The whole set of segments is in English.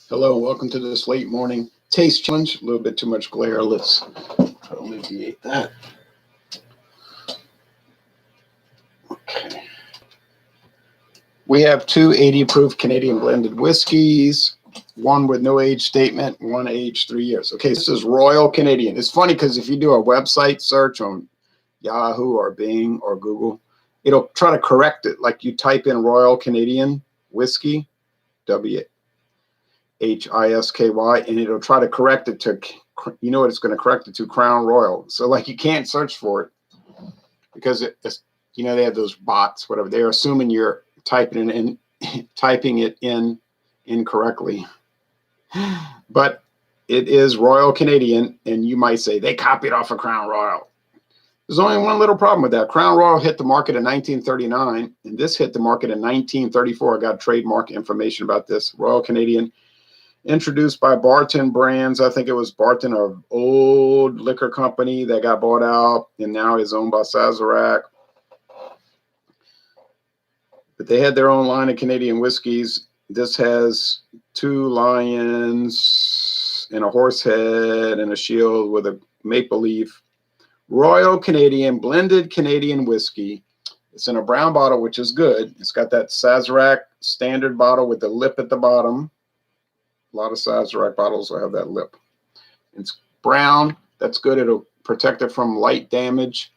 Hello, welcome to this late morning taste challenge. A little bit too much glare. Let's try to alleviate that. Okay. We have two 80 proof Canadian blended whiskeys, one with no age statement, one aged 3 years. Okay, this is Royal Canadian. It's funny because if you do a website search on Yahoo or Bing or Google, it'll try to correct it. Like you type in Royal Canadian whiskey, WHISKY, and it'll try to correct it to, you know what it's going to correct it to? Crown Royal. So like you can't search for it because it's, you know, they have those bots, whatever. They're assuming you're typing it in incorrectly. But it is Royal Canadian, and you might say they copied off of Crown Royal. There's only one little problem with that. Crown Royal hit the market in 1939, and this hit the market in 1934. I got trademark information about this. Royal Canadian, introduced by Barton Brands. I think it was Barton, an old liquor company that got bought out and now is owned by Sazerac. But they had their own line of Canadian whiskeys. This has two lions and a horse head and a shield with a maple leaf. Royal Canadian blended Canadian whiskey. It's in a brown bottle, which is good. It's got that Sazerac standard bottle with the lip at the bottom. A lot of Sazerac bottles will have that lip. It's brown. That's good. It'll protect it from light damage.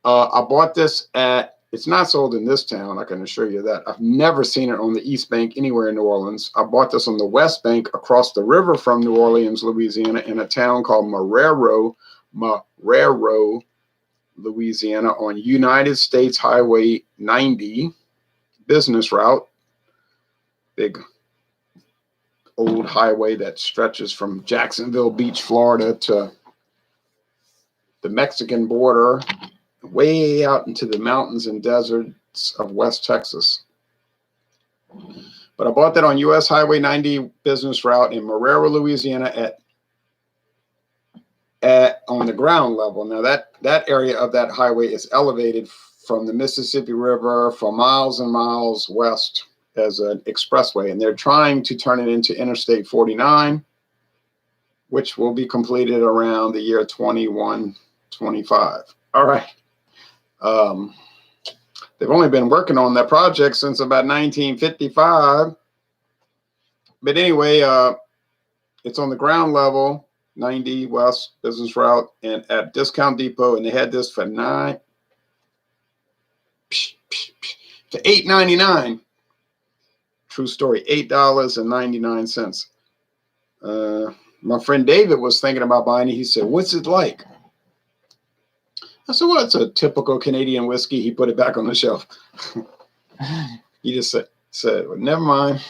I bought this at, it's not sold in this town, I can assure you that. I've never seen it on the East Bank anywhere in New Orleans. I bought this on the West Bank across the river from New Orleans, Louisiana, in a town called Marrero, Louisiana, on United States Highway 90, business route. Big old highway that stretches from Jacksonville Beach, Florida to the Mexican border, way out into the mountains and deserts of West Texas. But I bought that on US Highway 90 business route in Marrero, Louisiana on the ground level. Now that area of that highway is elevated from the Mississippi River for miles and miles west as an expressway, and they're trying to turn it into Interstate 49, which will be completed around the year 2125. All right. They've only been working on that project since about 1955. But anyway, it's on the ground level, 90 West business route, and at Discount Depot, and they had this for $8.99. True story, $8.99. My friend David was thinking about buying it. He said, "What's it like?" I said, "Well, it's a typical Canadian whiskey." He put it back on the shelf. He just said, "Well, never mind."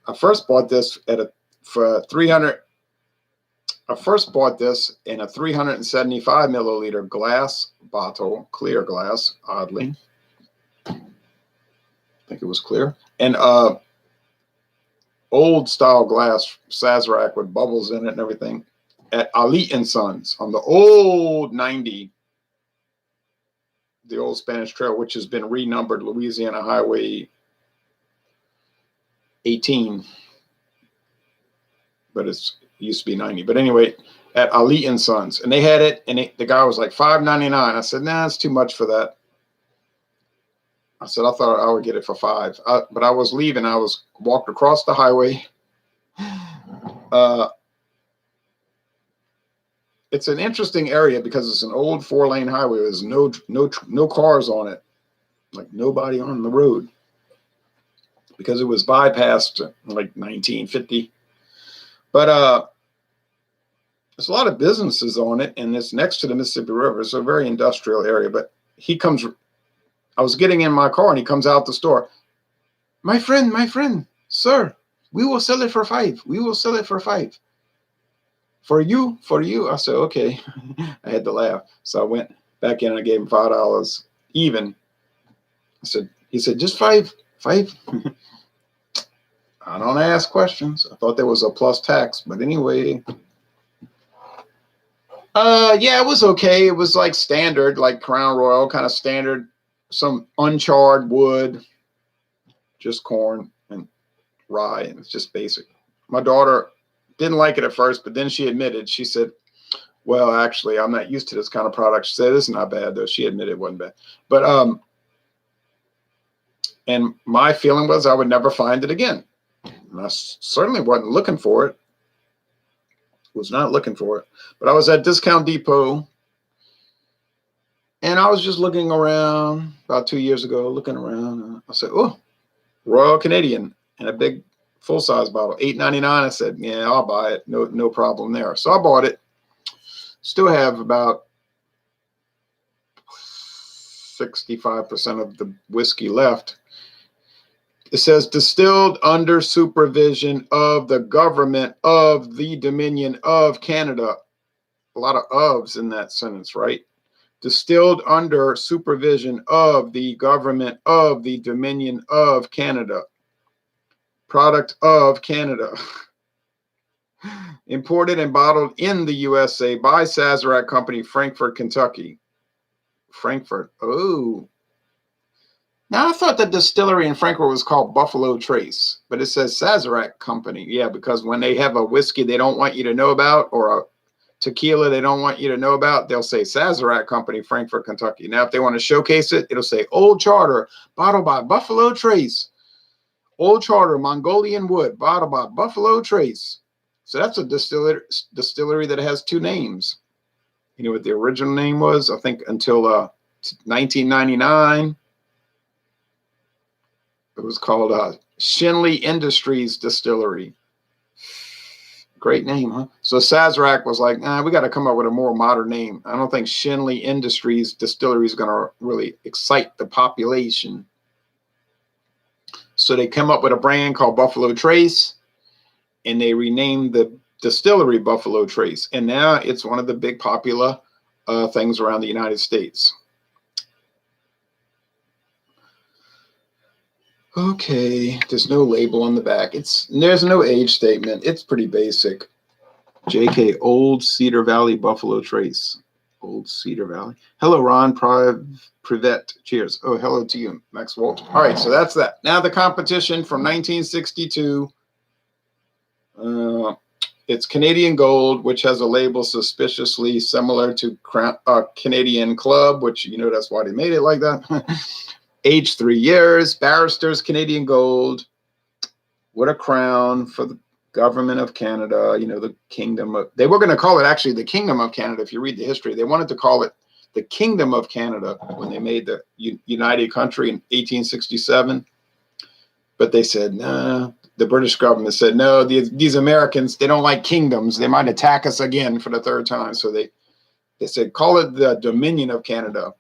I first bought this for 300. I first bought this in a 375 milliliter glass bottle, clear glass, oddly. I think it was clear. And old style glass, Sazerac with bubbles in it and everything, at Ali & Sons on the old 90, the old Spanish Trail, which has been renumbered Louisiana Highway 18, but it used to be 90. But anyway, at Ali & Sons, and they had it, and the guy was like $5.99. I said, "Nah, it's too much for that." I said, I thought I would get it for $5. But I was leaving. I walked across the highway. It's an interesting area because it's an old 4-lane highway. There's no cars on it, like nobody on the road, because it was bypassed like 1950. But there's a lot of businesses on it, and it's next to the Mississippi River. It's a very industrial area. But I was getting in my car, and he comes out the store. My friend, sir, we will sell it for $5. We will sell it for $5. For you. I said, okay. I had to laugh. So I went back in and I gave him $5 even. He said, just $5. I don't ask questions. I thought there was a plus tax, but anyway. Yeah, it was okay. It was like standard, like Crown Royal, kind of standard, some uncharred wood, just corn and rye, and it's just basic. My daughter didn't like it at first, but then she admitted, she said, well, actually, I'm not used to this kind of product. She said, it's not bad, though. She admitted it wasn't bad. But, and my feeling was I would never find it again. And I certainly wasn't looking for it. Was not looking for it. But I was at Discount Depot, and I was just looking around about 2 years ago, looking around. I said, oh, Royal Canadian in a big full-size bottle, $8.99. I said, yeah, I'll buy it. No problem there. So I bought it. Still have about 65% of the whiskey left. It says distilled under supervision of the government of the Dominion of Canada. A lot of ofs in that sentence, right? Distilled under supervision of the government of the Dominion of Canada. Product of Canada. Imported and bottled in the USA by Sazerac Company, Frankfort, Kentucky. Frankfort. Oh. Now, I thought the distillery in Frankfort was called Buffalo Trace, but it says Sazerac Company. Yeah, because when they have a whiskey they don't want you to know about, or a tequila they don't want you to know about, they'll say Sazerac Company, Frankfort, Kentucky. Now, if they want to showcase it, it'll say Old Charter, bottled by Buffalo Trace. Old Charter, Mongolian Wood, bottled by Buffalo Trace. So that's a distillery that has two names. You know what the original name was? I think until 1999, it was called Shinley Industries Distillery. Great name, huh? So Sazerac was like, we got to come up with a more modern name. I don't think Shinley Industries Distillery is going to really excite the population. So they come up with a brand called Buffalo Trace, and they renamed the distillery Buffalo Trace. And now it's one of the big popular things around the United States. Okay, there's no label on the back. There's no age statement. It's pretty basic. JK, Old Cedar Valley Buffalo Trace. Old Cedar Valley. Hello, Ron Privet. Cheers. Oh, hello to you, Max Walter. All right, so that's that. Now the competition from 1962. It's Canadian Gold, which has a label suspiciously similar to Canadian Club, which, you know, that's why they made it like that. Aged 3 years. Barrister's Canadian Gold with a crown for the government of Canada. You know, the kingdom of, they were going to call it actually the Kingdom of Canada. If you read the history, they wanted to call it the Kingdom of Canada when they made the United Country in 1867. But they said, nah. The British government said, no, these Americans, they don't like kingdoms. They might attack us again for the third time. So they said, call it the Dominion of Canada.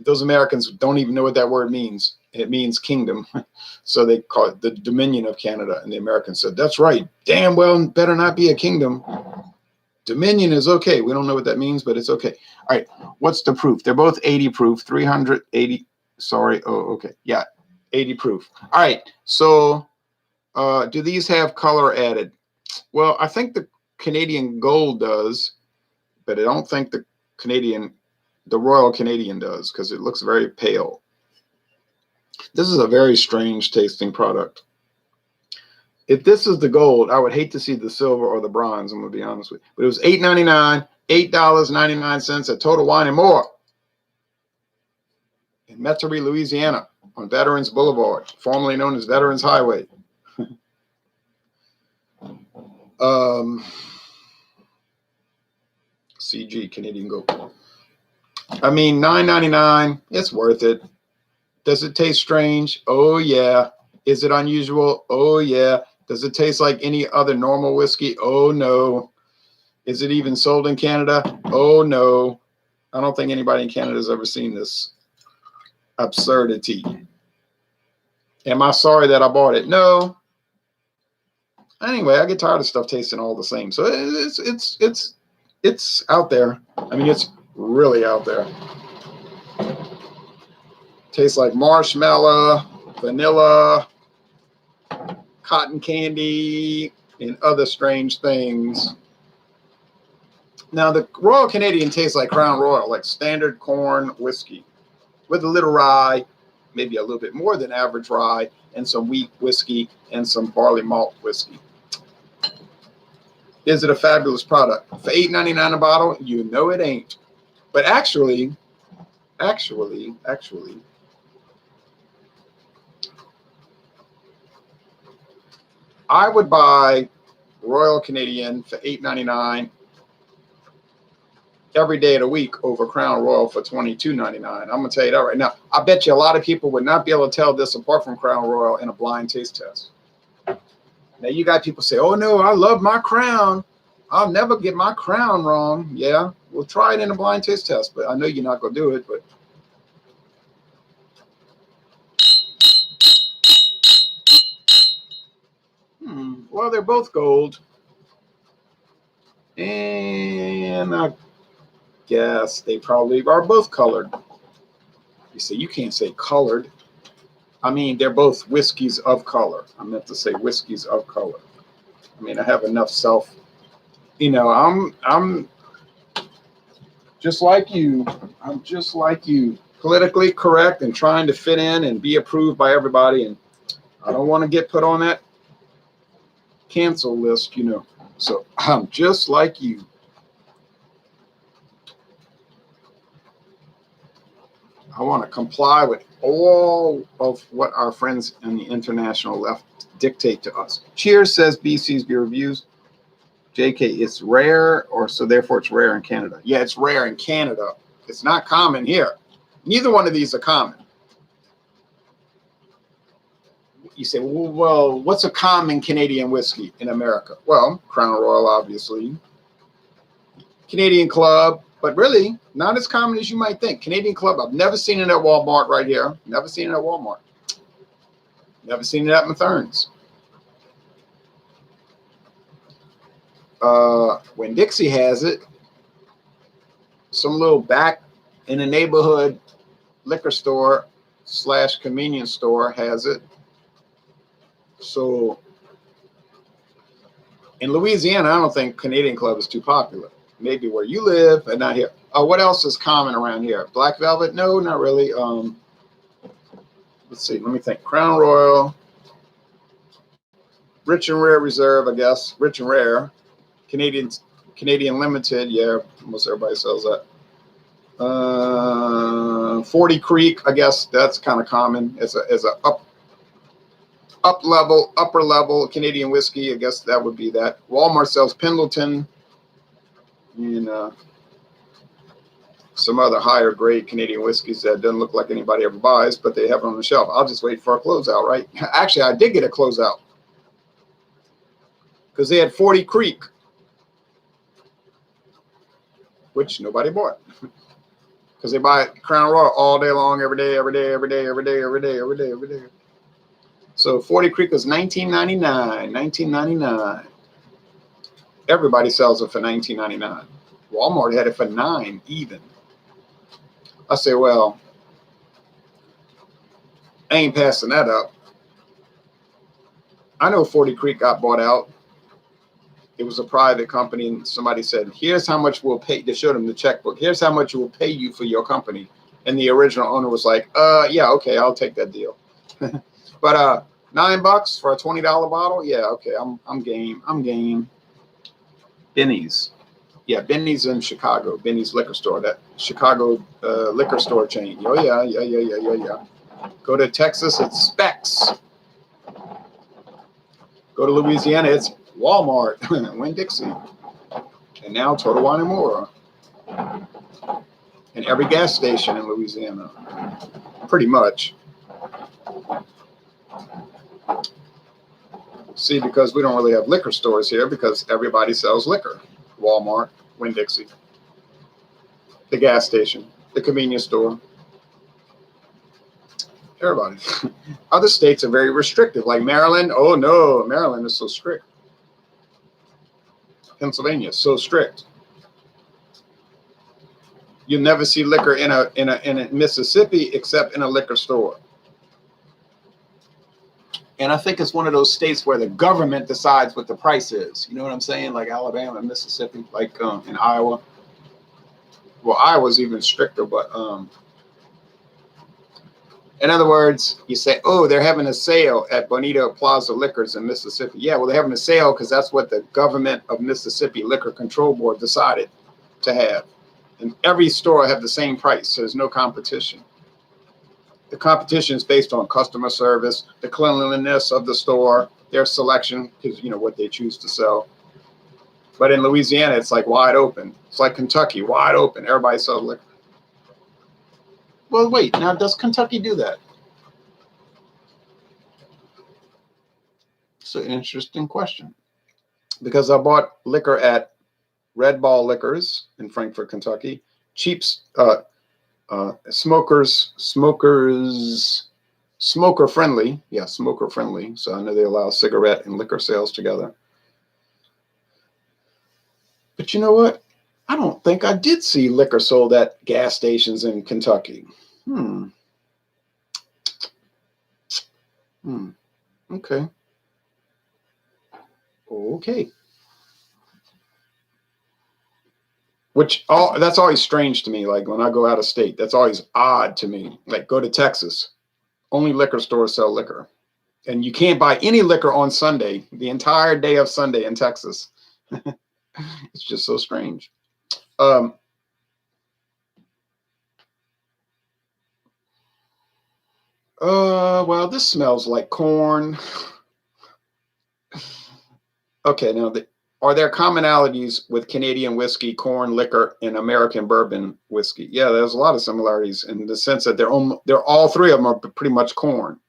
Those Americans don't even know what that word means. It means kingdom. So they call it the Dominion of Canada. And the Americans said, that's right. Damn well, better not be a kingdom. Dominion is okay. We don't know what that means, but it's okay. All right. What's the proof? They're both 80 proof, 380. Sorry. Oh, okay. Yeah. 80 proof. All right. So do these have color added? Well, I think the Canadian Gold does, but I don't think the Royal Canadian does, because it looks very pale. This is a very strange tasting product. If this is the gold, I would hate to see the silver or the bronze, I'm going to be honest with you. But it was $8.99, $8.99 at Total Wine and More in Metairie, Louisiana, on Veterans Boulevard, formerly known as Veterans Highway. CG, Canadian Gold. I mean, $9.99, it's worth it. Does it taste strange? Oh, yeah. Is it unusual? Oh, yeah. Does it taste like any other normal whiskey? Oh, no. Is it even sold in Canada? Oh, no. I don't think anybody in Canada has ever seen this absurdity. Am I sorry that I bought it? No. Anyway, I get tired of stuff tasting all the same. So it's out there. I mean, it's really out there. Tastes like marshmallow, vanilla, cotton candy, and other strange things. Now, the Royal Canadian tastes like Crown Royal, like standard corn whiskey with a little rye, maybe a little bit more than average rye, and some wheat whiskey and some barley malt whiskey. Is it a fabulous product? For $8.99 a bottle? You know it ain't. But actually, I would buy Royal Canadian for $8.99 every day of the week over Crown Royal for $22.99. I'm going to tell you that right now. I bet you a lot of people would not be able to tell this apart from Crown Royal in a blind taste test. Now, you got people say, oh, no, I love my Crown. I'll never get my Crown wrong. Yeah, we'll try it in a blind taste test, but I know you're not going to do it. But well, they're both gold. And I guess they probably are both colored. You say, you can't say colored. I mean, they're both whiskeys of color. I meant to say whiskeys of color. I mean, I have enough self, you know, I'm just like you. I'm just like you. Politically correct and trying to fit in and be approved by everybody. And I don't want to get put on that cancel list, you know. So I'm just like you. I want to comply with all of what our friends in the international left dictate to us. Cheers, says BC's Beer Reviews. JK, it's rare, or so therefore it's rare in Canada. Yeah, it's rare in Canada. It's not common here. Neither one of these are common. You say, well, what's a common Canadian whiskey in America? Well, Crown Royal, obviously. Canadian Club, but really not as common as you might think. Canadian Club, I've never seen it at Walmart right here. Never seen it at Walmart. Never seen it at Matherns. When Dixie has it, some little back in the neighborhood liquor store / convenience store has it. So in Louisiana, I don't think Canadian Club is too popular. Maybe where you live, and not here. What else is common around here? Black Velvet? No, not really. Let's see. Let me think. Crown Royal, Rich and Rare Reserve, I guess. Rich and Rare, Canadian Limited. Yeah, almost everybody sells that. 40 Creek, I guess that's kind of common as a upper level Canadian whiskey. I guess that would be that. Walmart sells Pendleton and some other higher grade Canadian whiskeys that doesn't look like anybody ever buys, but they have it on the shelf. I'll just wait for a closeout, right? Actually, I did get a closeout because they had 40 Creek, which nobody bought because they buy Crown Royal all day long, every day. So 40 Creek was $19.99. Everybody sells it for $19.99. Walmart had it for $9 even. I say, well, I ain't passing that up. I know 40 Creek got bought out. It was a private company, and somebody said, here's how much we'll pay. They showed them the checkbook. Here's how much we'll pay you for your company. And the original owner was like, yeah, okay, I'll take that deal. But $9 for a $20 bottle? Yeah, okay, I'm game. I'm game. Benny's. Yeah, Benny's in Chicago. Benny's liquor store, that Chicago liquor store chain. Oh, yeah. Go to Texas, it's Specs. Go to Louisiana, it's Walmart, Winn-Dixie. And now Total Wine & More. And every gas station in Louisiana. Pretty much. See, because we don't really have liquor stores here because everybody sells liquor. Walmart, Winn-Dixie, the gas station, the convenience store. Everybody. Other states are very restrictive, like Maryland. Oh no, Maryland is so strict. Pennsylvania is so strict. You'll never see liquor in a Mississippi except in a liquor store. And I think it's one of those states where the government decides what the price is. You know what I'm saying? Like Alabama and Mississippi, like in Iowa. Well, Iowa's even stricter, but In other words, you say, oh, they're having a sale at Bonita Plaza Liquors in Mississippi. Yeah, well, they're having a sale because that's what the government of Mississippi Liquor Control Board decided to have. And every store have the same price, so there's no competition. The competition is based on customer service, the cleanliness of the store, their selection, because you know what they choose to sell. But in Louisiana, it's like wide open. It's like Kentucky, wide open. Everybody sells liquor. Well, wait, now does Kentucky do that? It's an interesting question. Because I bought liquor at Red Ball Liquors in Frankfort, Kentucky. Cheap smoker friendly. Yeah, smoker friendly. So I know they allow cigarette and liquor sales together. But you know what? I don't think I did see liquor sold at gas stations in Kentucky. Okay. Okay. That's always strange to me. Like when I go out of state, that's always odd to me. Like go to Texas, only liquor stores sell liquor. And you can't buy any liquor on Sunday, the entire day of Sunday in Texas. It's just so strange. Well, this smells like corn. Okay, now are there commonalities with Canadian whiskey, corn, liquor, and American bourbon whiskey? Yeah, there's a lot of similarities in the sense that they're all three of them are pretty much corn.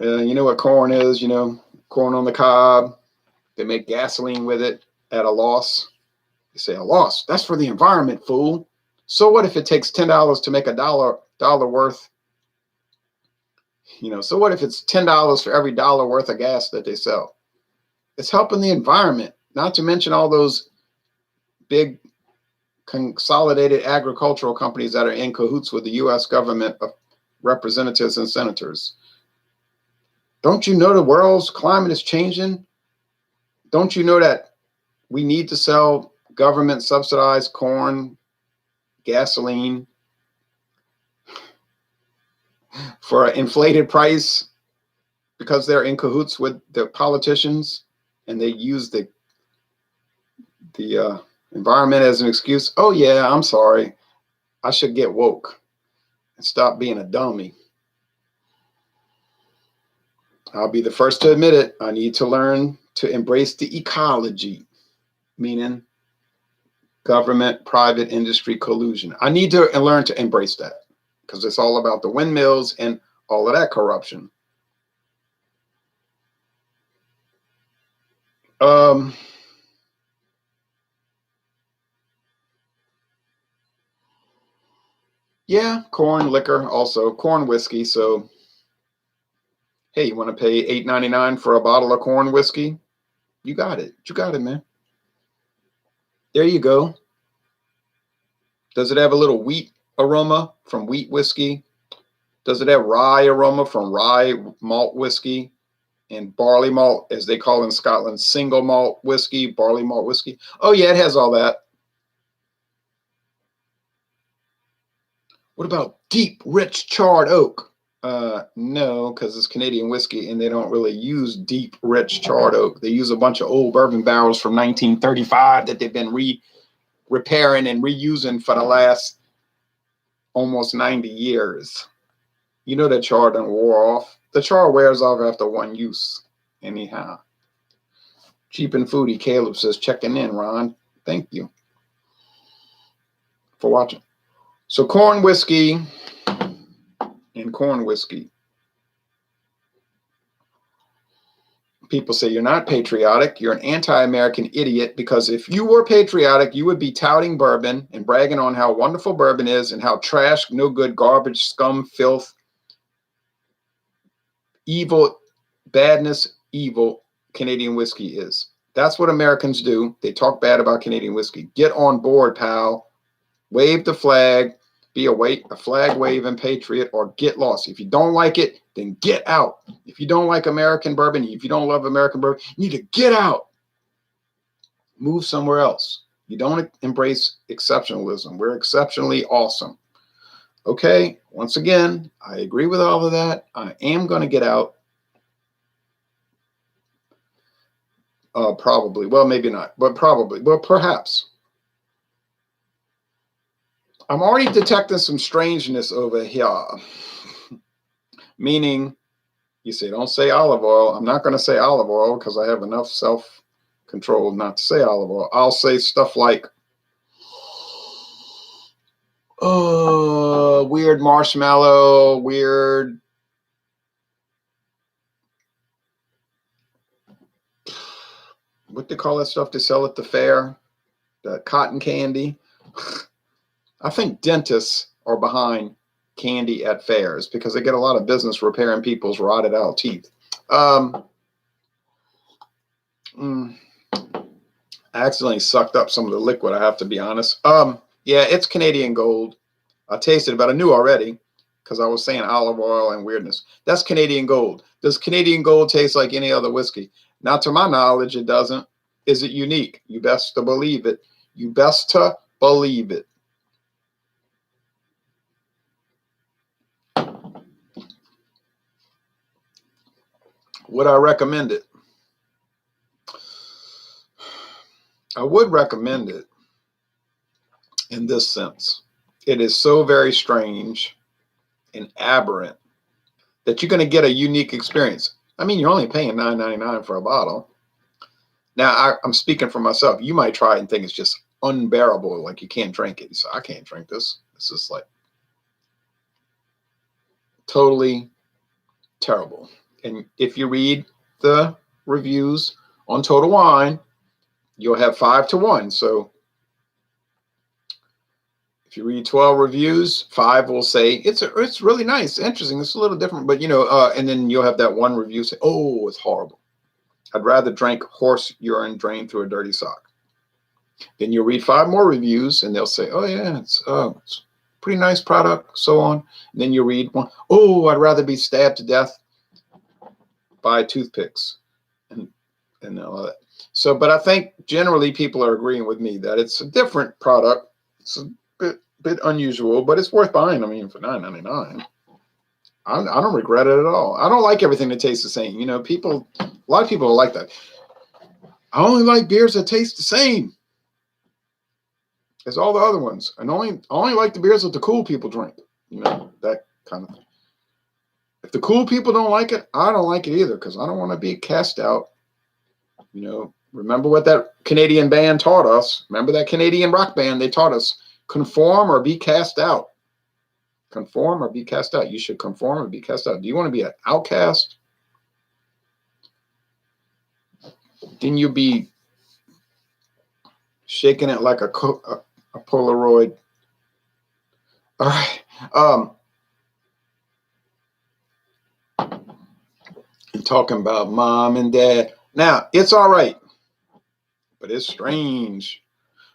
You know what corn is? You know, corn on the cob. They make gasoline with it at a loss. You say a loss? That's for the environment, fool. So what if it takes $10 to make a dollar worth? You know, so what if it's $10 for every dollar worth of gas that they sell? It's helping the environment, not to mention all those big consolidated agricultural companies that are in cahoots with the U.S. government of representatives and senators. Don't you know the world's climate is changing? Don't you know that we need to sell government subsidized corn, gasoline for an inflated price because they're in cahoots with the politicians and they use the environment as an excuse? Oh yeah, I'm sorry. I should get woke and stop being a dummy. I'll be the first to admit it. I need to learn to embrace the ecology, meaning government, private industry collusion. I need to learn to embrace that because it's all about the windmills and all of that corruption. Yeah, corn liquor, also corn whiskey. So, hey, you want to pay $8.99 for a bottle of corn whiskey? You got it. You got it, man. There you go. Does it have a little wheat aroma from wheat whiskey? Does it have rye aroma from rye malt whiskey? And barley malt, as they call in Scotland, single malt whiskey, barley malt whiskey? Oh, yeah, it has all that. What about deep, rich charred oak? No, because it's Canadian whiskey and they don't really use deep, rich charred oak. They use a bunch of old bourbon barrels from 1935 that they've been repairing and reusing for the last almost 90 years. You know that char done wore off. The char wears off after one use. Anyhow. Cheap and Foodie Caleb says, checking in, Ron. Thank you for watching. So corn whiskey and corn whiskey. People say you're not patriotic. You're an anti-American idiot because if you were patriotic, you would be touting bourbon and bragging on how wonderful bourbon is and how trash, no good, garbage, scum, filth, evil, badness, evil Canadian whiskey is. That's what Americans do. They talk bad about Canadian whiskey. Get on board, pal. Wave the flag. Be a flag waving patriot or get lost. If you don't like it, then get out. If you don't like American bourbon, if you don't love American bourbon, you need to get out. Move somewhere else. You don't embrace exceptionalism. We're exceptionally awesome. Okay, once again, I agree with all of that. I am going to get out. Probably. Well, maybe not, but probably. Well, perhaps. I'm already detecting some strangeness over here. Meaning, you say, don't say olive oil. I'm not going to say olive oil because I have enough self control not to say olive oil. I'll say stuff like, oh, weird marshmallow, weird. What they call that stuff they sell at the fair? The cotton candy. I think dentists are behind candy at fairs because they get a lot of business repairing people's rotted out teeth. Um, mm, I accidentally sucked up some of the liquid, I have to be honest. Yeah, it's Canadian Gold. I tasted it, but I knew already because I was saying olive oil and weirdness. That's Canadian Gold. Does Canadian Gold taste like any other whiskey? Not to my knowledge, it doesn't. Is it unique? You best to believe it. You best to believe it. Would I recommend it? I would recommend it in this sense. It is so very strange and aberrant that you're going to get a unique experience. I mean, you're only paying $9.99 for a bottle. Now, I'm speaking for myself. You might try it and think it's just unbearable, like you can't drink it. You say, I can't drink this. This is like totally terrible. And if you read the reviews on Total Wine, you'll have 5 to 1. So if you read 12 reviews, 5 will say it's really nice, interesting. It's a little different, but and then you'll have that one review say, oh, it's horrible. I'd rather drink horse urine drained through a dirty sock. Then you'll read 5 more reviews and they'll say, oh yeah, it's pretty nice product, so on. And then you read one, oh, I'd rather be stabbed to death by toothpicks and all that. So, but I think generally people are agreeing with me that it's a different product. It's a bit unusual, but it's worth buying. I mean, for $9.99, I don't regret it at all. I don't like everything that tastes the same. A lot of people are like that. I only like beers that taste the same as all the other ones, and only like the beers that the cool people drink. That kind of thing. If the cool people don't like it, I don't like it either because I don't want to be cast out. Remember what that Canadian band taught us. Remember that Canadian rock band? They taught us conform or be cast out. Conform or be cast out. You should conform or be cast out. Do you want to be an outcast? Then you'll be shaking it like a Polaroid. All right. And talking about mom and dad. Now, it's all right, but it's strange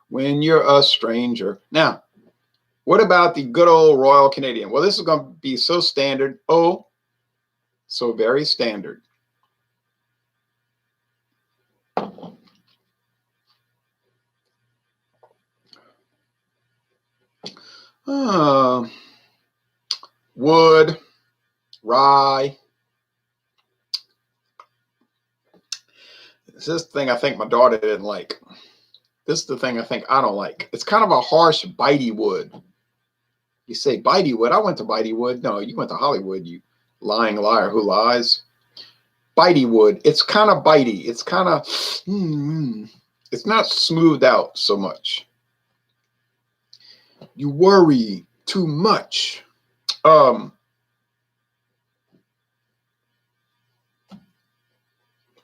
when you're a stranger. Now, what about the good old Royal Canadian? Well, this is going to be so standard. Oh, so very standard. Wood, rye. This is the thing I think my daughter didn't like. This is the thing I think I don't like. It's kind of a harsh, bitey wood. You say bitey wood. I went to bitey wood. No, you went to Hollywood, you lying liar who lies. Bitey wood. It's kind of bitey. It's kind of, it's not smoothed out so much. You worry too much.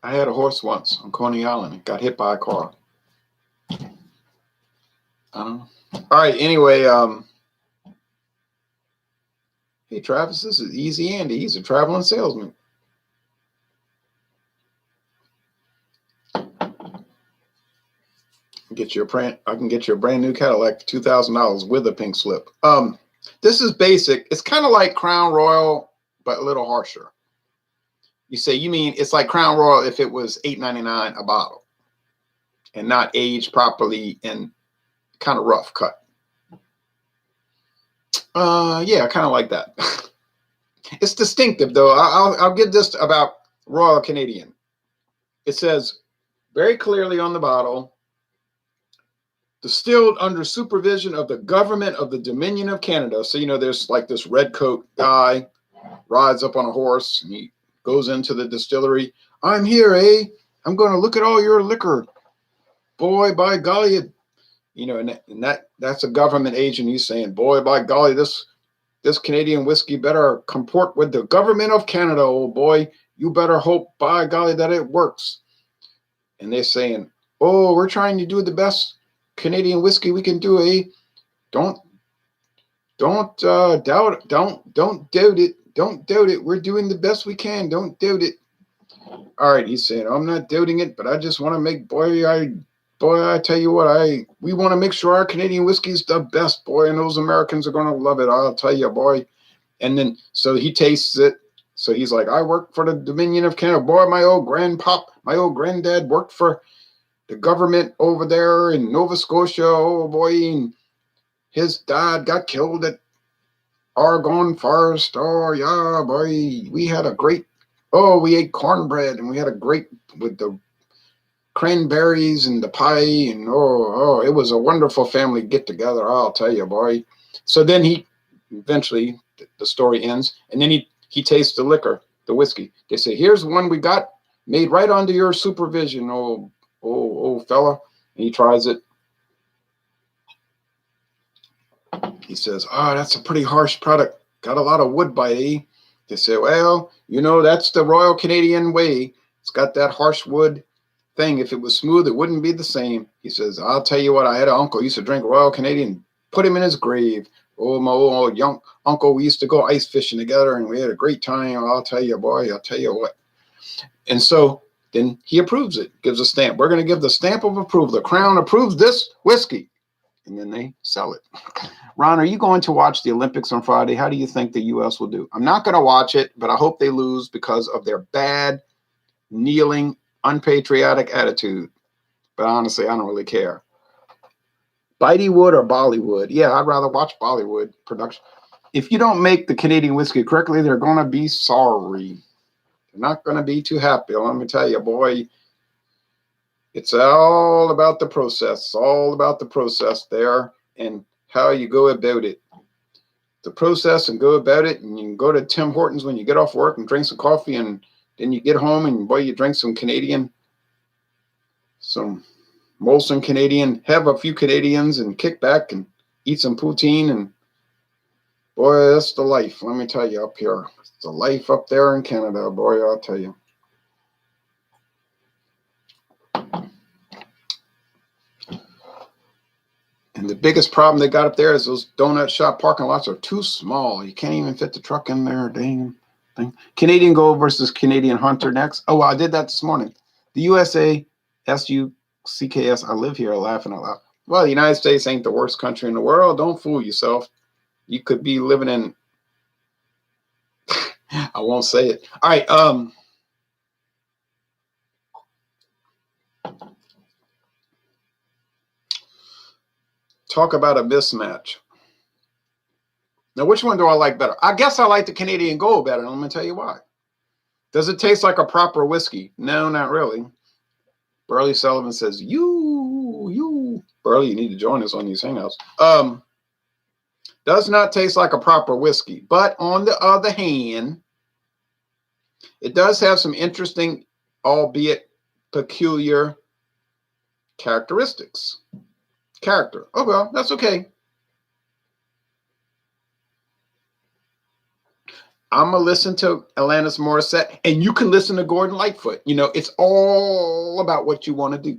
I had a horse once on Coney Island. It got hit by a car. I don't know. All right. Anyway, hey Travis, this is Easy Andy. He's a traveling salesman. I can get you a brand new Cadillac for $2,000 with a pink slip. This is basic. It's kind of like Crown Royal, but a little harsher. You say, you mean it's like Crown Royal if it was $8.99 a bottle and not aged properly and kind of rough cut. Yeah, kind of like that. It's distinctive, though. I'll give this about Royal Canadian. It says very clearly on the bottle, distilled under supervision of the government of the Dominion of Canada. So, there's like this red coat guy rides up on a horse and he goes into the distillery. I'm here, eh? I'm going to look at all your liquor. Boy, by golly, and that's a government agent. He's saying, boy, by golly, this Canadian whiskey better comport with the government of Canada, old boy. You better hope, by golly, that it works. And they're saying, oh, we're trying to do the best Canadian whiskey we can do, eh? Don't doubt it. Don't doubt it. Don't doubt it. We're doing the best we can. Don't doubt it. All right, he's saying, I'm not doubting it, but I just want to make, I tell you what, we want to make sure our Canadian whiskey is the best, boy, and those Americans are going to love it. I'll tell you, boy. And then, so he tastes it. So he's like, I work for the Dominion of Canada. Boy, my old granddad worked for the government over there in Nova Scotia. Oh, boy, and his dad got killed at Argonne Forest. Oh, yeah, boy, we ate cornbread, and we had a great, with the cranberries and the pie, and it was a wonderful family get together, I'll tell you, boy. So then eventually the story ends, and then he tastes the liquor, the whiskey. They say, here's one we got made right under your supervision, old fella. And he tries it. He says, that's a pretty harsh product. Got a lot of wood bite, eh? They say, well, that's the Royal Canadian way. It's got that harsh wood thing. If it was smooth, it wouldn't be the same. He says, I'll tell you what, I had an uncle who used to drink Royal Canadian, put him in his grave. Oh, my old young uncle, we used to go ice fishing together, and we had a great time. I'll tell you, boy, I'll tell you what. And so then he approves it, gives a stamp. We're going to give the stamp of approval. The Crown approves this whiskey. And then they sell it. Ron, are you going to watch the Olympics on Friday? How do you think the U.S. will do? I'm not going to watch it, but I hope they lose because of their bad, kneeling, unpatriotic attitude. But honestly, I don't really care. Biteywood or Bollywood? Yeah, I'd rather watch Bollywood production. If you don't make the Canadian whiskey correctly, they're going to be sorry. They're not going to be too happy. Let me tell you, boy, it's all about the process. All about the process there and how you go about it. The process and go about it, and you can go to Tim Hortons when you get off work and drink some coffee, and then you get home and, boy, you drink some Molson Canadian, have a few Canadians and kick back and eat some poutine, and boy, that's the life. Let me tell you, up here. It's the life up there in Canada, boy, I'll tell you. And the biggest problem they got up there is those donut shop parking lots are too small. You can't even fit the truck in there. Dang thing. Canadian Gold versus Canadian Hunter next. Oh, well, I did that this morning. The USA, SUCKS. I live here laughing out loud. Well, the United States ain't the worst country in the world. Don't fool yourself. You could be living in... I won't say it. All right. Talk about a mismatch. Now, which one do I like better? I guess I like the Canadian Gold better. Let me tell you why. Does it taste like a proper whiskey? No, not really. Burley Sullivan says, Burley, you need to join us on these hangouts. Does not taste like a proper whiskey. But on the other hand, it does have some interesting, albeit peculiar characteristics. Character. Oh, well, that's okay. I'm going to listen to Alanis Morissette, and you can listen to Gordon Lightfoot. It's all about what you want to do.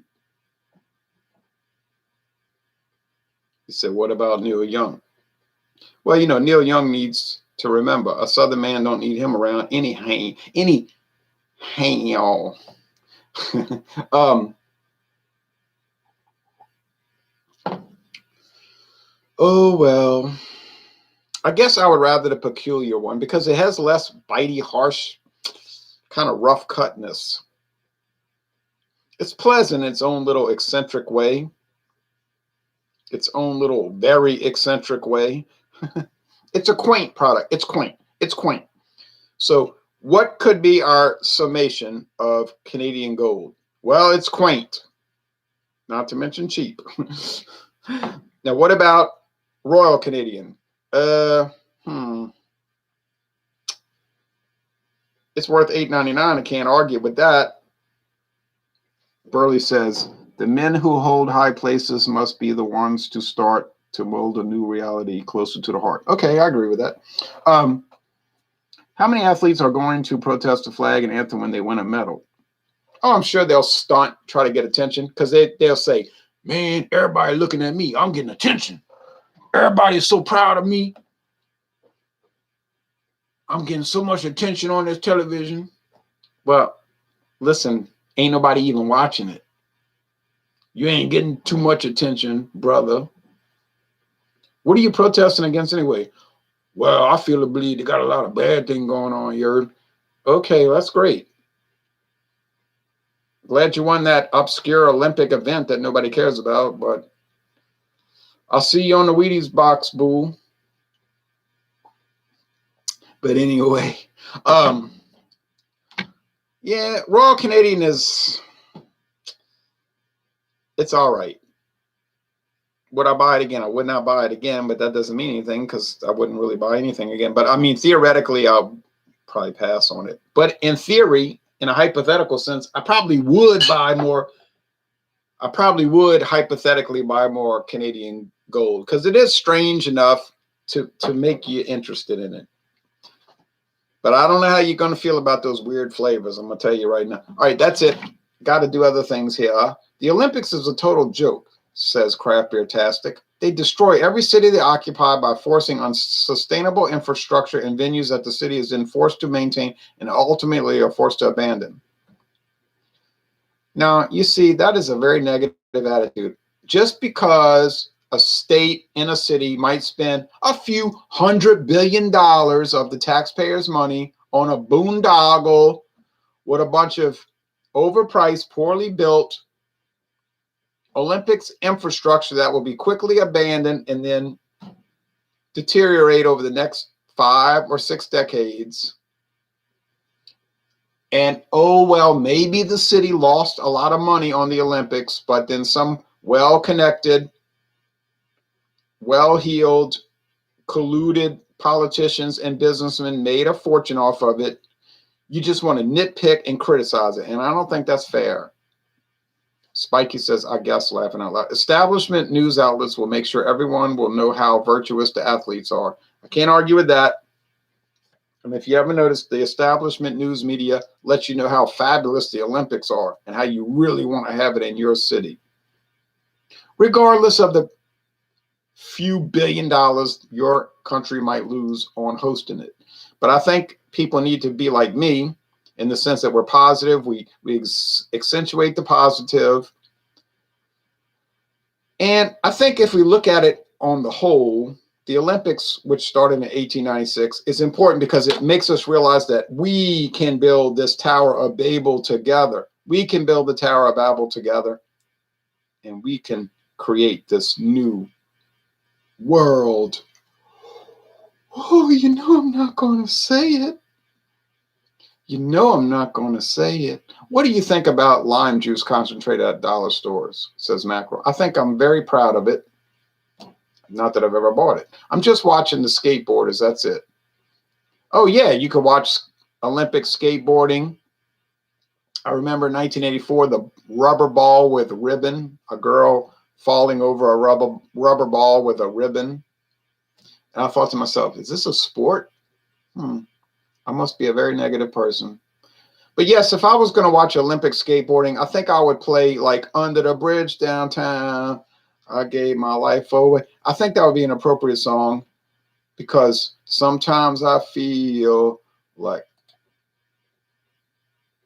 He said, what about Neil Young? Well, Neil Young needs to remember, a Southern man don't need him around any y'all. Oh, well, I guess I would rather the peculiar one because it has less bitey, harsh, kind of rough cutness. It's pleasant in its own little eccentric way. Its own little very eccentric way. It's a quaint product. It's quaint. It's quaint. So what could be our summation of Canadian gold? Well, it's quaint, not to mention cheap. Now, what about Royal Canadian? It's worth $8.99. I can't argue with that. Burley says, the men who hold high places must be the ones to start to mold a new reality closer to the heart. Okay, I agree with that. How many athletes are going to protest the flag and anthem when they win a medal? Oh, I'm sure they'll stunt, try to get attention, because they'll say, man, everybody looking at me. I'm getting attention. Everybody's so proud of me. I'm getting so much attention on this television. Well, listen, ain't nobody even watching it. You ain't getting too much attention, brother. What are you protesting against anyway? Well, I feel to believe they got a lot of bad thing going on here. Okay, that's great. Glad you won that obscure Olympic event that nobody cares about, but I'll see you on the Wheaties box, boo. But anyway, yeah, Royal Canadian it's all right. Would I buy it again? I would not buy it again, but that doesn't mean anything because I wouldn't really buy anything again. But I mean, theoretically, I'll probably pass on it. But in theory, in a hypothetical sense, I probably would buy more. I probably would hypothetically buy more Canadian gold because it is strange enough to make you interested in it. But I don't know how you're going to feel about those weird flavors. I'm going to tell you right now. All right, that's it. Got to do other things here. The Olympics is a total joke, says Craft Beer Tastic. They destroy every city they occupy by forcing unsustainable infrastructure in venues that the city is then forced to maintain and ultimately are forced to abandon. Now, you see, that is a very negative attitude. Just because a state in a city might spend a few $100 billion of the taxpayers' money on a boondoggle with a bunch of overpriced, poorly built Olympics infrastructure that will be quickly abandoned and then deteriorate over the next 5 or 6 decades. And oh, well, maybe the city lost a lot of money on the Olympics, but then some well-connected, well-heeled, colluded politicians and businessmen made a fortune off of it. You just want to nitpick and criticize it. And I don't think that's fair. Spiky says, I guess, laughing out loud. Establishment news outlets will make sure everyone will know how virtuous the athletes are. I can't argue with that. And if you haven't noticed, the establishment news media lets you know how fabulous the Olympics are and how you really want to have it in your city. Regardless of the few $billion your country might lose on hosting it. But I think people need to be like me in the sense that we're positive. We accentuate the positive. And I think if we look at it on the whole, the Olympics, which started in 1896, is important because it makes us realize that we can build this Tower of Babel together. We can build the Tower of Babel together, and we can create this new world. Oh, you know I'm not going to say it. You know I'm not going to say it. What do you think about lime juice concentrated at dollar stores, says Mackerel. I think I'm very proud of it. Not that I've ever bought it. I'm just watching the skateboarders. That's it. Oh, yeah, you could watch Olympic skateboarding. I remember 1984, the rubber ball with ribbon, a girl falling over a rubber ball with a ribbon. And I thought to myself, is this a sport? I must be a very negative person. But yes, if I was going to watch Olympic skateboarding, I think I would play like Under the Bridge Downtown. I gave my life away. I think that would be an appropriate song because sometimes I feel like